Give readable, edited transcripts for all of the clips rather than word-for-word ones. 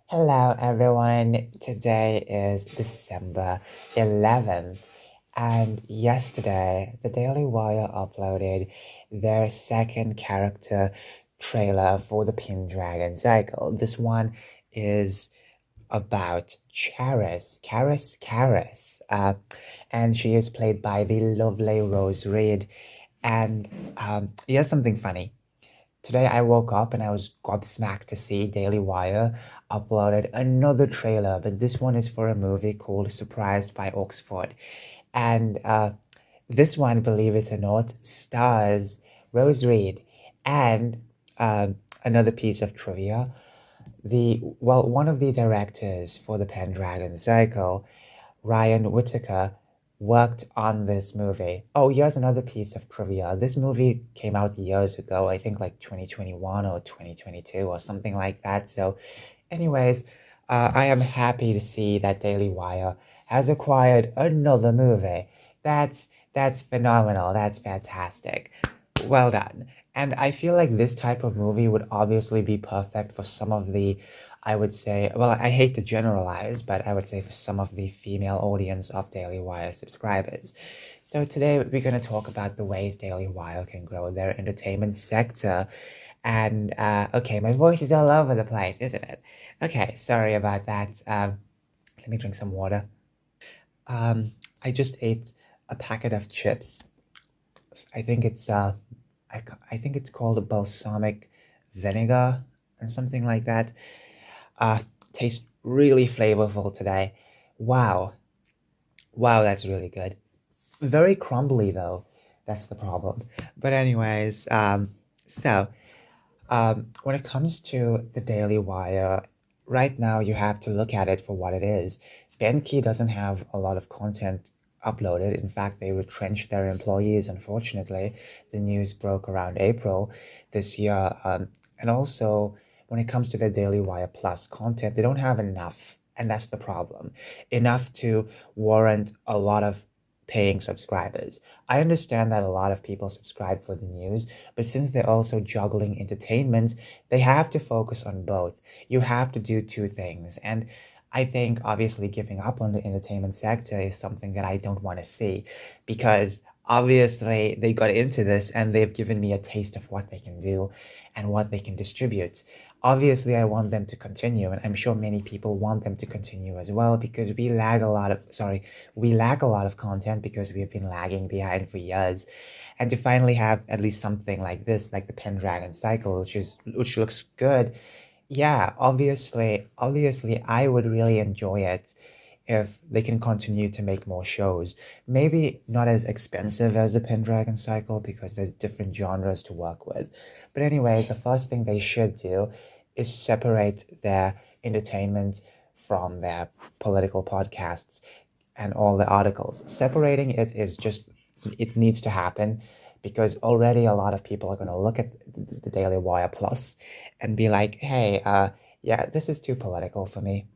Hello everyone. Today is December 11th, and yesterday the Daily Wire uploaded their second character trailer for the Pendragon cycle. This one is about Karis, and she is played by the lovely Rose Reid. And here's something funny. Today I woke up and I was gobsmacked to see Daily Wire uploaded another trailer, but this one is for a movie called Surprised by Oxford. And this one, believe it or not, stars Rose Reid. And another piece of trivia, one of the directors for the Pendragon Cycle, Ryan Whitaker, worked on this movie. Oh, here's another piece of trivia. This movie came out years ago, I think like 2021 or 2022 or something like that. So, anyways, I am happy to see that Daily Wire has acquired another movie. That's phenomenal. That's fantastic. Well done. And I feel like this type of movie would obviously be perfect for some of the, I would say, well, I hate to generalize, but I would say for some of the female audience of Daily Wire subscribers. So today we're going to talk about the ways Daily Wire can grow their entertainment sector. And okay, my voice is all over the place, isn't it? Okay, sorry about that. Let me drink some water. I just ate a packet of chips. I think it's I think it's called a balsamic vinegar and something like that. Uh, Tastes really flavorful today. Wow. Wow, that's really good. Very crumbly though. That's the problem. But anyways, when it comes to the Daily Wire, right now you have to look at it for what it is. Benki doesn't have a lot of content uploaded. In fact, they retrenched their employees, unfortunately. The news broke around April this year. And also, when it comes to the Daily Wire Plus content, they don't have enough. And that's the problem. Enough to warrant a lot of paying subscribers. I understand that a lot of people subscribe for the news, but since they're also juggling entertainment, they have to focus on both. You have to do two things. And I think obviously giving up on the entertainment sector is something that I don't want to see because obviously they got into this and they've given me a taste of what they can do and what they can distribute. Obviously, I want them to continue, and I'm sure many people want them to continue as well because we lack a lot of content because we have been lagging behind for years. And to finally have at least something like this, like the Pendragon cycle, which looks good, yeah, obviously, I would really enjoy it if they can continue to make more shows. Maybe not as expensive as the Pendragon cycle because there's different genres to work with. But anyways, the first thing they should do is separate their entertainment from their political podcasts and all the articles. Separating it is just, it needs to happen because already a lot of people are going to look at the Daily Wire Plus and be like, hey, yeah, this is too political for me.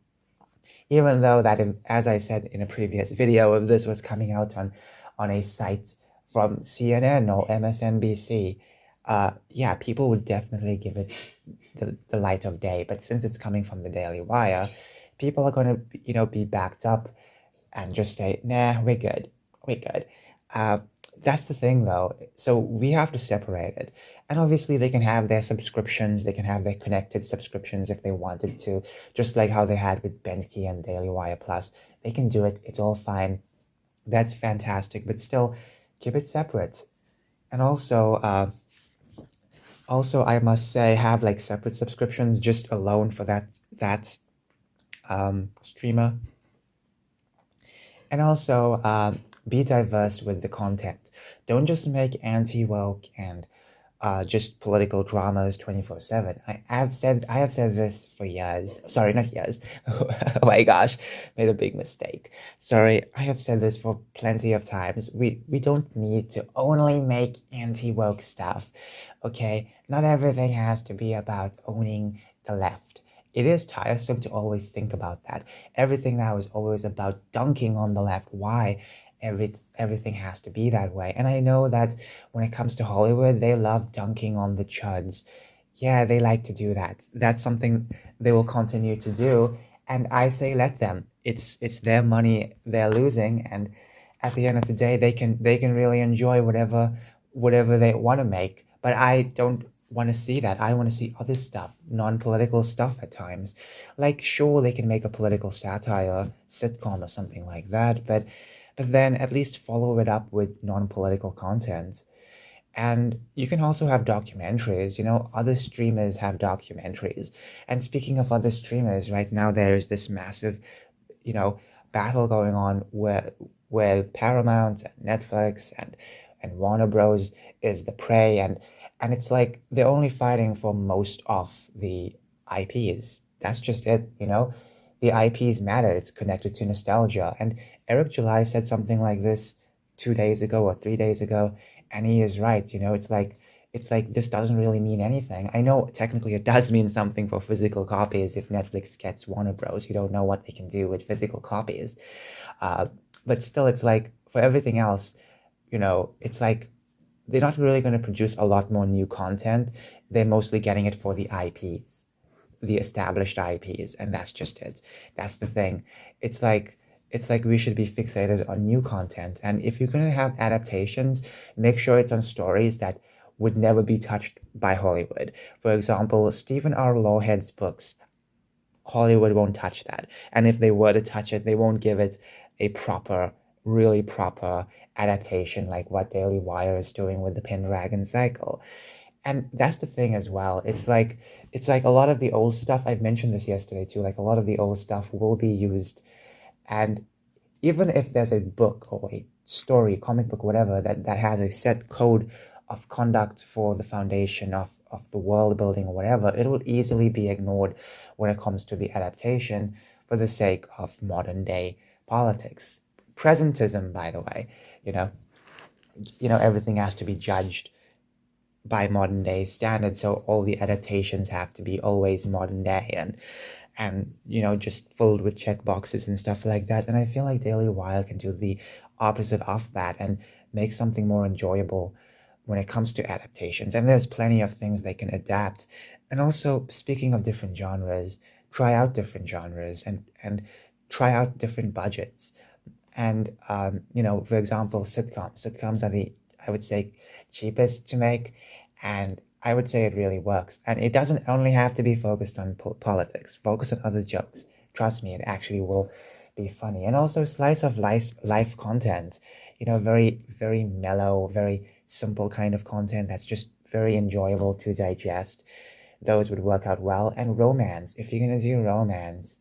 Even though that, as I said in a previous video, if this was coming out on a site from CNN or MSNBC, yeah, people would definitely give it the light of day. But since it's coming from the Daily Wire, people are going to, be backed up and just say, nah, we're good. We're good. That's the thing though. So we have to separate it. And obviously they can have their subscriptions, they can have their connected subscriptions if they wanted to, just like how they had with Benski and Daily Wire Plus. They can do it. It's all fine. That's fantastic, but still keep it separate. And also I must say have like separate subscriptions just alone for that streamer. And also be diverse with the content. Don't just make anti-woke and just political dramas 24/7. I have said this for years. Sorry, not years. Oh my gosh, made a big mistake. Sorry, I have said this for plenty of times. We don't need to only make anti-woke stuff. Okay, not everything has to be about owning the left. It is tiresome to always think about that. Everything now is always about dunking on the left. Why? Everything has to be that way. And I know that when it comes to Hollywood, they love dunking on the chuds. Yeah, they like to do that. That's something they will continue to do. And I say let them. It's their money they're losing, and at the end of the day they can really enjoy whatever they want to make. But I don't want to see that. I want to see other stuff, non-political stuff at times. Like sure they can make a political satire sitcom or something like that, but then at least follow it up with non-political content. And you can also have documentaries, other streamers have documentaries. And speaking of other streamers, right now there's this massive, you know, battle going on where Paramount and Netflix and Warner Bros. Is the prey, and it's like they're only fighting for most of the IPs. That's just it. The IPs matter. It's connected to nostalgia. And Eric July said something like this 2 days ago or 3 days ago, and he is right. It's like this doesn't really mean anything. I know technically it does mean something for physical copies. If Netflix gets Warner Bros., you don't know what they can do with physical copies. Uh, but still, it's like for everything else, it's like they're not really going to produce a lot more new content. They're mostly getting it for the IPs, the established IPs, and that's just it. That's the thing. It's like we should be fixated on new content. And if you're going to have adaptations, make sure it's on stories that would never be touched by Hollywood. For example, Stephen R. Lawhead's books, Hollywood won't touch that. And if they were to touch it, they won't give it a proper, really proper adaptation like what Daily Wire is doing with the Pendragon Cycle. And that's the thing as well. It's like a lot of the old stuff, I've mentioned this yesterday too, like a lot of the old stuff will be used. And even if there's a book or a story, comic book, whatever, that has a set code of conduct for the foundation of the world building or whatever, it will easily be ignored when it comes to the adaptation for the sake of modern day politics. Presentism, by the way, you know, everything has to be judged by modern day standards, so all the adaptations have to be always modern day and just filled with check boxes and stuff like that. And I feel like Daily Wire can do the opposite of that and make something more enjoyable when it comes to adaptations. And there's plenty of things they can adapt. And also, speaking of different genres, try out different genres and try out different budgets. And for example, sitcoms are the, I would say, cheapest to make, and I would say it really works. And it doesn't only have to be focused on politics. Focus on other jokes. Trust me, it actually will be funny. And also slice of life content. Very, very mellow, very simple kind of content that's just very enjoyable to digest. Those would work out well. And romance. If you're gonna do romance,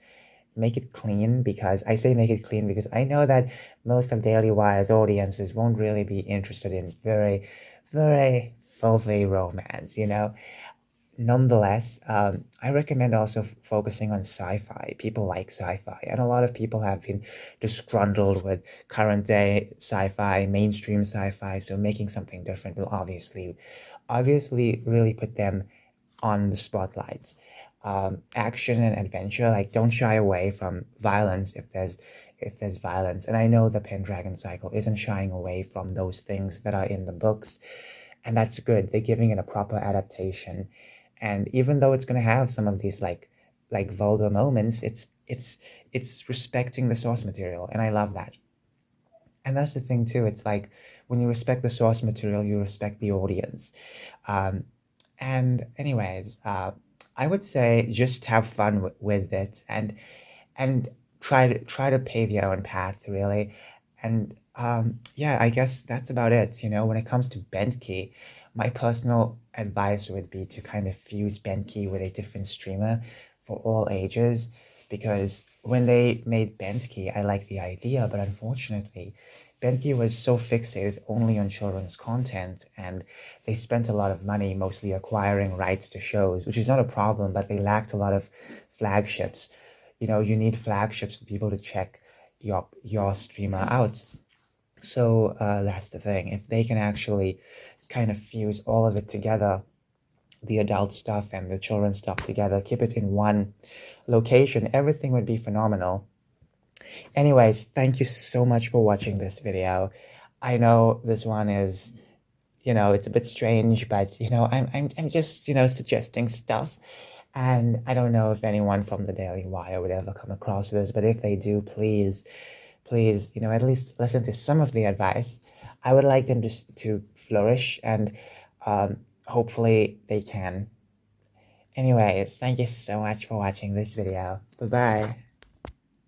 make it clean, because I say make it clean because I know that most of Daily Wire's audiences won't really be interested in very, very filthy romance. Nonetheless, I recommend also focusing on sci-fi. People like sci-fi, and a lot of people have been disgruntled with current day sci-fi, mainstream sci-fi. So making something different will obviously really put them on the spotlight. Action and adventure, like don't shy away from violence if there's violence. And I know the Pendragon Cycle isn't shying away from those things that are in the books, and that's good. They're giving it a proper adaptation. And even though it's going to have some of these like vulgar moments, it's respecting the source material, and I love that. And that's the thing too. It's like when you respect the source material, you respect the audience. um, and anyways, I would say just have fun with it, and try to pave your own path, really. And yeah, I guess that's about it. When it comes to Bentkey, my personal advice would be to kind of fuse Bentkey with a different streamer for all ages, because when they made Bentkey, I liked the idea, but unfortunately, Bentkey was so fixated only on children's content, and they spent a lot of money mostly acquiring rights to shows, which is not a problem, but they lacked a lot of flagships. You need flagships for people to check your streamer out. So that's the thing. If they can actually kind of fuse all of it together, the adult stuff and the children's stuff together, keep it in one location, everything would be phenomenal. Anyways, thank you so much for watching this video. I know this one is it's a bit strange, but I'm just suggesting stuff, and I don't know if anyone from the Daily Wire would ever come across this, but if they do, please, at least listen to some of the advice. I would like them to flourish, and hopefully they can. Anyways, thank you so much for watching this video. Bye bye.